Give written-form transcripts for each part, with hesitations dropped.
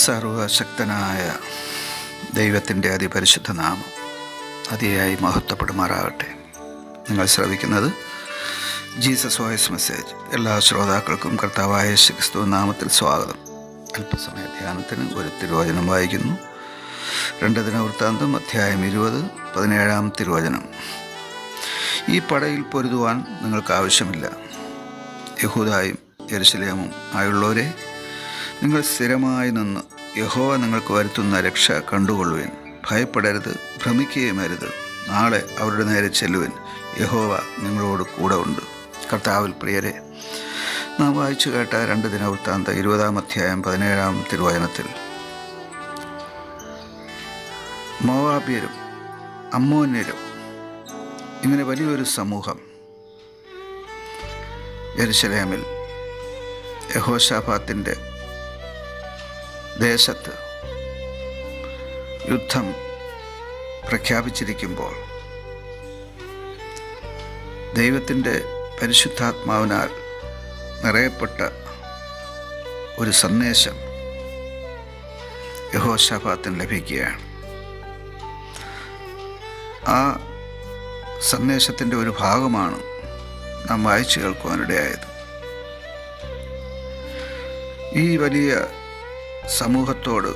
സർവശക്തനായ ദൈവത്തിൻ്റെ അതിപരിശുദ്ധ നാമം അതിയായി മഹത്വപ്പെടുമാറാകട്ടെ. നിങ്ങൾ ശ്രവിക്കുന്നത് ജീസസ് വോയിസ് മെസ്സേജ്. എല്ലാ ശ്രോതാക്കൾക്കും കർത്താവായ യേശു ക്രിസ്തു നാമത്തിൽ സ്വാഗതം. അല്പസമയ ധ്യാനത്തിന് ഒരു തിരുവചനം വായിക്കുന്നു. 2 ദിനവൃത്താന്തം അധ്യായം 20, 17 തിരുവചനം. ഈ പടയിൽ പൊരുതുവാൻ നിങ്ങൾക്ക് ആവശ്യമില്ല. യഹൂദായും യെരുശലേമും ആയുള്ളവരെ, നിങ്ങൾ സ്ഥിരമായി നിന്ന് യഹോവ നിങ്ങൾക്ക് വരുത്തുന്ന രക്ഷ കണ്ടുകൊള്ളുവിൻ. ഭയപ്പെടരുത്, ഭ്രമിക്കുകയും അരുത്. നാളെ അവരുടെ നേരെ ചെല്ലുവിൻ. യഹോവ നിങ്ങളോട് കൂടെ ഉണ്ട്. കർത്താവിൽ പ്രിയരെ, നാം വായിച്ചു കേട്ട 2 ദിനവൃത്താന്തം 20 അധ്യായം 17 തിരുവചനത്തിൽ മോവാബ്യരും അമ്മോന്യരും ഇങ്ങനെ വലിയൊരു സമൂഹം യെരുശലേമിൽ യഹോശാഫാത്തിൻ്റെ ദേശത്ത് യുദ്ധം പ്രഖ്യാപിച്ചിരിക്കുമ്പോൾ ദൈവത്തിൻ്റെ പരിശുദ്ധാത്മാവിനാൽ നിറയപ്പെട്ട ഒരു സന്ദേശം യഹോശാഫാത്തിന് ലഭിക്കുകയാണ്. ആ സന്ദേശത്തിൻ്റെ ഒരു ഭാഗമാണ് നാം വായിച്ചു കേൾക്കുവാനിടയായത്. ഈ വലിയ സമൂഹത്തോട്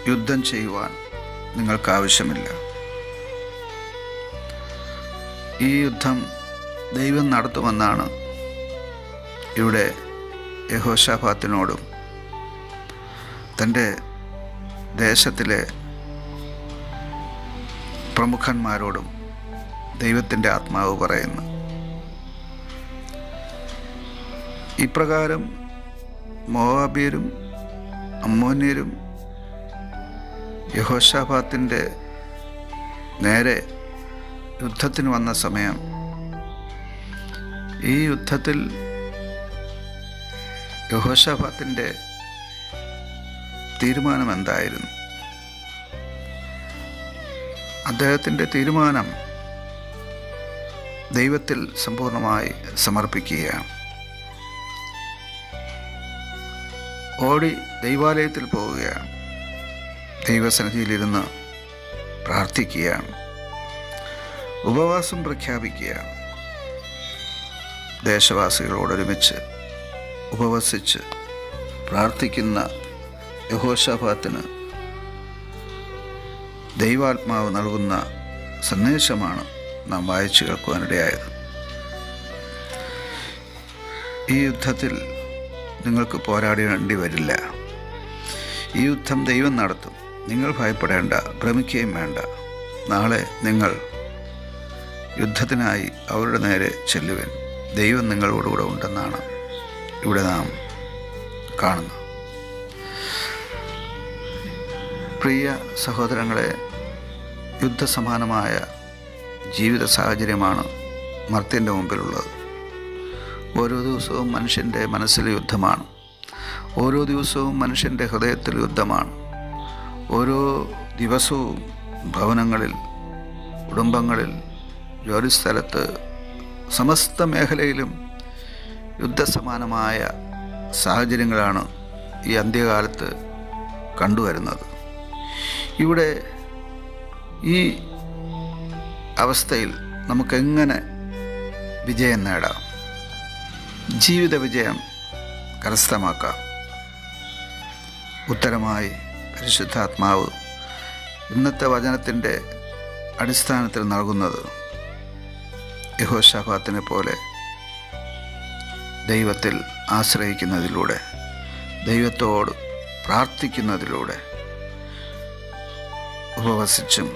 യുദ്ധം ചെയ്യുവാൻ നിങ്ങൾക്ക് ആവശ്യമില്ല. ഈ യുദ്ധം ദൈവം നടത്തുമെന്നാണ് ഇവിടെ യഹോശാഫാത്തിനോടും തൻ്റെ ദേശത്തിലെ പ്രമുഖന്മാരോടും ദൈവത്തിൻ്റെ ആത്മാവ് പറയുന്നു. ഇപ്രകാരം മോവാബ്യരും അമ്മോന്യരും യഹോശാഫാത്തിൻ്റെ നേരെ യുദ്ധത്തിന് വന്ന സമയം, ഈ യുദ്ധത്തിൽ യഹോശാഫാത്തിൻ്റെ തീരുമാനം എന്തായിരുന്നു? അദ്ദേഹത്തിൻ്റെ തീരുമാനം ദൈവത്തിൽ സമ്പൂർണ്ണമായി സമർപ്പിക്കുകയാണ്. ഓടി ദൈവാലയത്തിൽ പോവുകയാണ്. ദൈവസന്നിധിയിലിരുന്ന് പ്രാർത്ഥിക്കുകയാണ്. ഉപവാസം പ്രഖ്യാപിക്കുകയാണ്. ദേശവാസികളോടൊരുമിച്ച് ഉപവസിച്ച് പ്രാർത്ഥിക്കുന്ന യഹോശാഫാത്തിന് ദൈവാത്മാവ് നൽകുന്ന സന്ദേശമാണ് നാം വായിച്ചു കേൾക്കുവാനിടയായത്. ഈ യുദ്ധത്തിൽ നിങ്ങൾക്ക് പോരാടേണ്ടി വരില്ല. ഈ യുദ്ധം ദൈവം നടത്തും. നിങ്ങൾ ഭയപ്പെടേണ്ട, ഭ്രമിക്കുകയും വേണ്ട. നാളെ നിങ്ങൾ യുദ്ധത്തിനായി അവരുടെ നേരെ ചെല്ലുവിൻ. ദൈവം നിങ്ങളോടുകൂടെ ഉണ്ടെന്നാണ് ഇവിടെ നാം കാണുന്നത്. പ്രിയ സഹോദരങ്ങളെ, യുദ്ധസമാനമായ ജീവിത സാഹചര്യമാണ് മർത്യൻ്റെ മുമ്പിലുള്ളത്. ഓരോ ദിവസവും മനുഷ്യൻ്റെ മനസ്സിൽ യുദ്ധമാണ്. ഓരോ ദിവസവും മനുഷ്യൻ്റെ ഹൃദയത്തിൽ യുദ്ധമാണ്. ഓരോ ദിവസവും ഭവനങ്ങളിൽ, കുടുംബങ്ങളിൽ, ജോലിസ്ഥലത്ത്, സമസ്ത മേഖലയിലും യുദ്ധസമാനമായ സാഹചര്യങ്ങളാണ് ഈ അന്ത്യകാലത്ത് കണ്ടുവരുന്നത്. ഇവിടെ ഈ അവസ്ഥയിൽ നമുക്കെങ്ങനെ വിജയം നേടാം? ജീവിത വിജയം കരസ്ഥമാക്കാം. ഉത്തരമായി പരിശുദ്ധാത്മാവ് ഇന്നത്തെ വചനത്തിൻ്റെ അടിസ്ഥാനത്തിൽ നൽകുന്നത് യഹോശാഫാത്തിനെ പോലെ ദൈവത്തിൽ ആശ്രയിക്കുന്നതിലൂടെ, ദൈവത്തോട് പ്രാർത്ഥിക്കുന്നതിലൂടെ, ഉപവസിച്ചും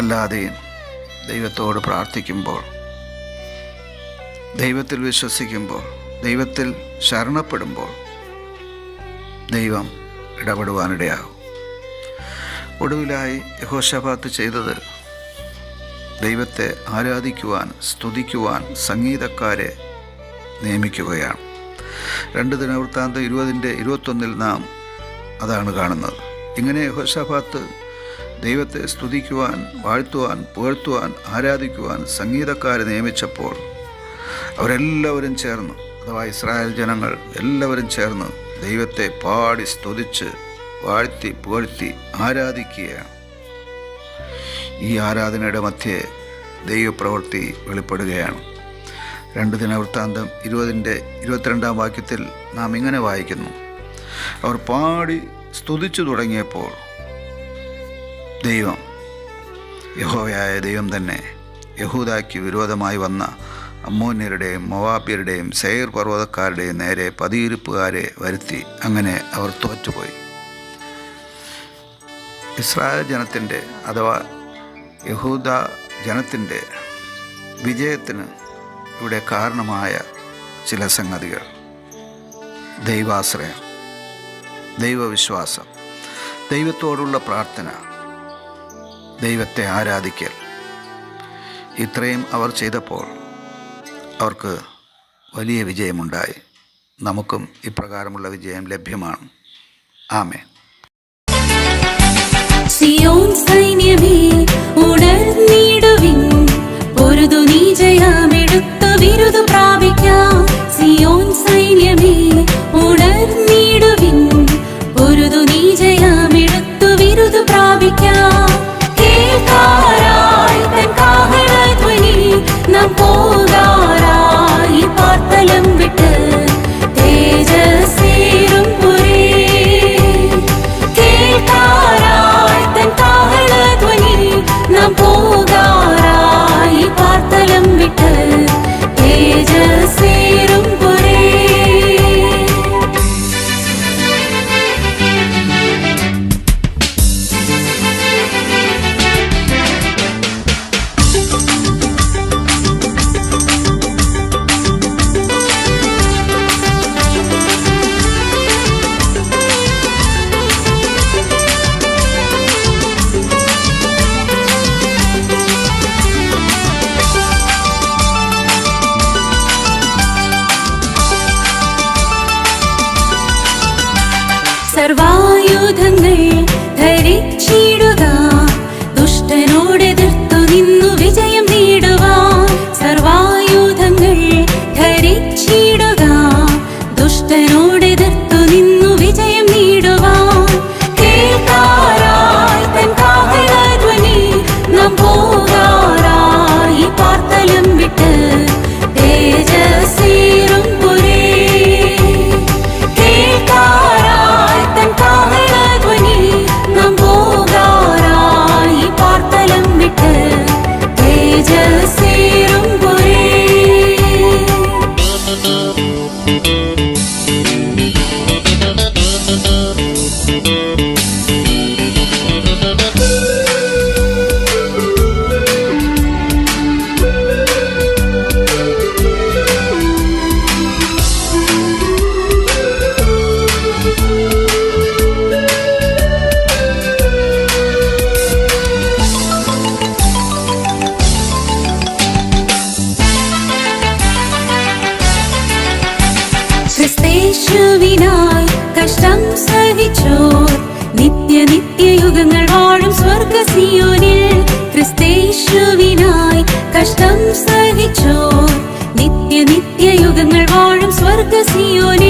അല്ലാതെയും ദൈവത്തോട് പ്രാർത്ഥിക്കുമ്പോൾ, ദൈവത്തിൽ വിശ്വസിക്കുമ്പോൾ, ദൈവത്തിൽ ശരണപ്പെടുമ്പോൾ ദൈവം ഇടപെടുവാനിടയാകും. ഒടുവിലായി യഹോശാഫാത്ത് ചെയ്തത് ദൈവത്തെ ആരാധിക്കുവാൻ, സ്തുതിക്കുവാൻ സംഗീതക്കാരെ നിയമിക്കുകയാണ്. 2 ദിനവൃത്താന്തം 20-21 നാം അതാണ് കാണുന്നത്. ഇങ്ങനെ യഹോശാഫാത്ത് ദൈവത്തെ സ്തുതിക്കുവാൻ, വാഴ്ത്തുവാൻ, പുകഴ്ത്തുവാൻ, ആരാധിക്കുവാൻ സംഗീതക്കാരെ നിയമിച്ചപ്പോൾ അവരെല്ലാവരും ചേർന്ന്, അഥവാ ഇസ്രായേൽ ജനങ്ങൾ എല്ലാവരും ചേർന്ന് ദൈവത്തെ പാടി സ്തുതിച്ച് വാഴ്ത്തി പുകഴ്ത്തി ആരാധിക്കുകയാണ്. ഈ ആരാധനയുടെ മധ്യേ ദൈവപ്രവൃത്തി വെളിപ്പെടുകയാണ്. 2 ദിനവൃത്താന്തം 20-22 വാക്യത്തിൽ നാം ഇങ്ങനെ വായിക്കുന്നു: അവർ പാടി സ്തുതിച്ചു തുടങ്ങിയപ്പോൾ യഹോവയായ ദൈവം തന്നെ യഹൂദയ്ക്ക് വിരോധമായി വന്ന അമ്മോന്യരുടെയും മോവാബ്യരുടെയും സെയർ പർവ്വതക്കാരുടെയും നേരെ പതിയിരിപ്പുകാരെ വരുത്തി. അങ്ങനെ അവർ തോറ്റുപോയി. ഇസ്രായേൽ ജനത്തിൻ്റെ അഥവാ യഹൂദ ജനത്തിൻ്റെ വിജയത്തിന് ഇവിടെ കാരണമായ ചില സംഗതികൾ: ദൈവാശ്രയം, ദൈവവിശ്വാസം, ദൈവത്തോടുള്ള പ്രാർത്ഥന, ദൈവത്തെ ആരാധിക്കൽ. ഇത്രയും അവർ ചെയ്തപ്പോൾ അവർക്ക് വലിയ വിജയമുണ്ടായി. നമുക്കും ഇപ്രകാരമുള്ള വിജയം ലഭ്യമാണ്. ആമേൻ. സിയോൻ സൈന്യമേ ഉണർന്നിടുവിൻ, പൊരുതു നീ ജയമെടുത്തു വിരുദു പ്രാപിക്കാം. സിയോൻ സൈന്യമേ ഉണർന്നിടുവിൻ, പൊരുതു നീ ജയമെടുത്തു വിരുദു പ്രാപിക്കാം. കേൾക്കാരായി തൻ കാഹളധ്വനി, നാം പോകാറായി പാർത്തലം വിട്ട് തേജസ്സേറും പുരേ. കേൾക്കാരായി തൻ കാഹളധ്വനി, നാം പോകാറായി പാർത്തലം വിട്ട് തേജസ്സേറും പുരേ. സർവായുധങ്ങൾ ധരിച്ചിടുക, ദുഷ്ടനോടെതിർത്തു നിന്നു വിജയം നേടുവാൻ. സർവായുധങ്ങൾ ധരിച്ചിടുക, ദുഷ്ടനോടെതിർത്തു നിന്നു വിജയം നേടുവാൻ. കേൾക്കാറായി തൻ കാഹളധ്വനി, നാം പോകാറായി പാർത്തലം വിട്ട് തേജസ്സേറും പുരേ. കേൾക്കാറായി തൻ കാഹളധ്വനി, നാം പോകാറായി പാർത്തലം വിട്ട് തേജസ്സേറും പുരേ. ക്രിസ്തേശുവിനായി കഷ്ടം സഹിച്ചോർ, നിത്യയുഗങ്ങൾ വാഴും സ്വർഗ സിയോനിൽ. ക്രിസ്തേശുവിനായി കഷ്ടം സഹിച്ചോർ, നിത്യയുഗങ്ങൾ വാഴും സ്വർഗ സിയോനിൽ.